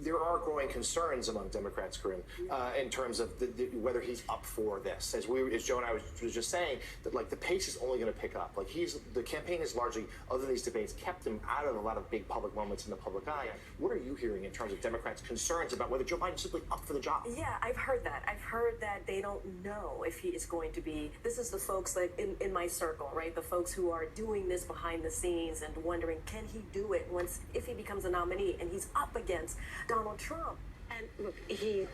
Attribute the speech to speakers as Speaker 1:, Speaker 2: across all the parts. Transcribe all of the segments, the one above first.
Speaker 1: there are growing concerns among Democrats, Corinne, in terms of whether he's up for this. As Joe and I was just saying, that like the pace is only going to pick up. Like the campaign has largely, other than these debates, kept him out of a lot of big public moments in the public eye. What are you hearing in terms of Democrats' concerns about whether Joe Biden's simply up for the job?
Speaker 2: Yeah, I've heard that. I've heard that they don't know if he is going to be. This is the folks like in my circle, right? The folks who are doing this behind the scenes and wondering, can he do it if he becomes a nominee and he's up against Donald Trump?
Speaker 3: And look, he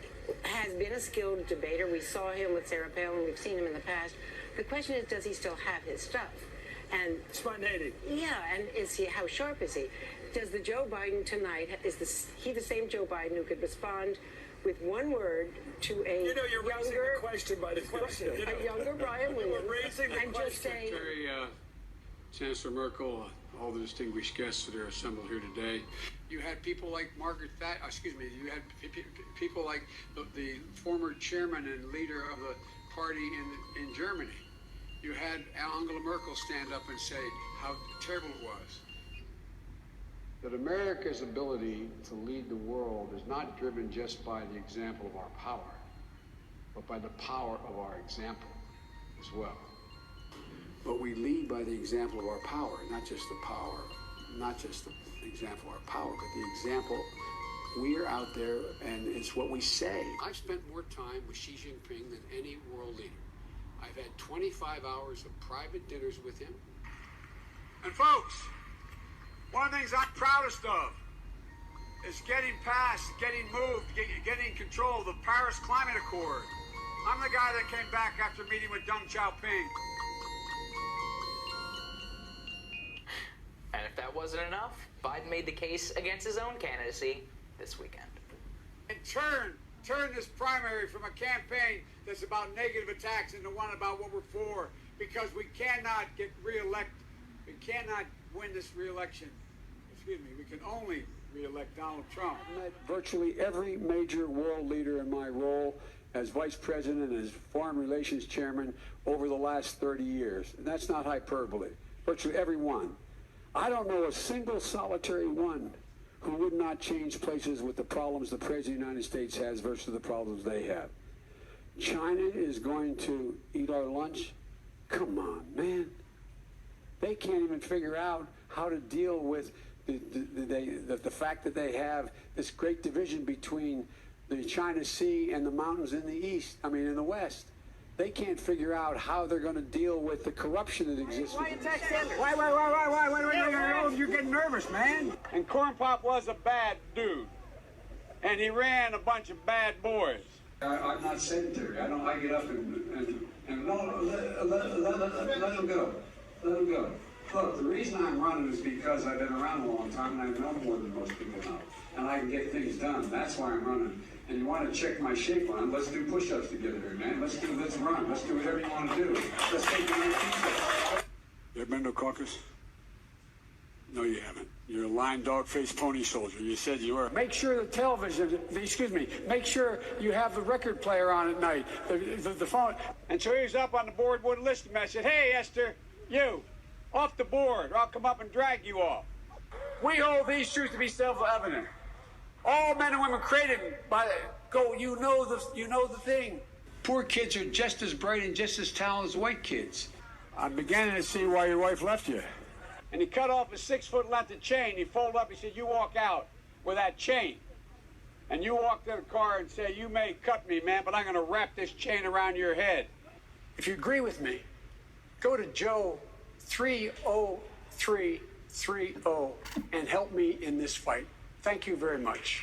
Speaker 3: has been a skilled debater. We saw him with Sarah Palin. We've seen him in the past. The question is, does he still have his stuff? And
Speaker 4: spontaneity.
Speaker 3: Yeah, and how sharp is he? Does the Joe Biden tonight, he the same Joe Biden who could respond with one word to a
Speaker 4: you're raising the question by the question.
Speaker 3: A younger Brian Williams, and just say,
Speaker 5: Chancellor Merkel, all the distinguished guests that are assembled here today. You had people like you had people like the former chairman and leader of the party in Germany. You had Angela Merkel stand up and say how terrible it was. That America's ability to lead the world is not driven just by the example of our power, but by the power of our example as well. But we lead by the example of our power, not just the power, not just the example of our power, but the example. We are out there, and it's what we say. I've spent more time with Xi Jinping than any world leader. I've had 25 hours of private dinners with him.
Speaker 6: And folks, one of the things I'm proudest of is getting control of the Paris Climate Accord. I'm the guy that came back after meeting with Deng Xiaoping.
Speaker 7: And if that wasn't enough, Biden made the case against his own candidacy this weekend.
Speaker 6: And turn this primary from a campaign that's about negative attacks into one about what we're for, because we cannot get reelected. We cannot win this reelection. We can only reelect Donald Trump.
Speaker 5: I met virtually every major world leader in my role as vice president and as foreign relations chairman over the last 30 years. And that's not hyperbole. Virtually every one. I don't know a single solitary one who would not change places with the problems the President of the United States has versus the problems they have. China is going to eat our lunch? Come on, man. They can't even figure out how to deal with the fact that they have this great division between the China Sea and the mountains in the west. They can't figure out how they're going to deal with the corruption that exists.
Speaker 6: Why you're getting nervous, man. And Corn Pop was a bad dude. And he ran a bunch of bad boys.
Speaker 5: I'm not sedentary. I get up and no, let him go. Let him go. Look, the reason I'm running is because I've been around a long time and I know more than most people know. And I can get things done. That's why I'm running. And you want to check my shape on, let's do push-ups together here, man. Let's run. Let's do whatever you want to do. Let's take the next. You ever been to a caucus? No, you haven't. You're a lying dog-faced pony soldier. You said you were. Make sure make sure you have the record player on at night, the phone.
Speaker 6: And so he was up on the board, wouldn't listen to me. I said, hey, Esther, you, off the board, or I'll come up and drag you off. We hold these truths to be self-evident. All men and women created by you know the thing.
Speaker 5: Poor kids are just as bright and just as talented as white kids.
Speaker 6: I'm beginning to see why your wife left you. And he cut off a 6-foot length of chain. He folded up. He said, you walk out with that chain. And you walk to the car and say, you may cut me, man, but I'm going to wrap this chain around your head.
Speaker 5: If you agree with me, go to Joe 30330 and help me in this fight. Thank you very much.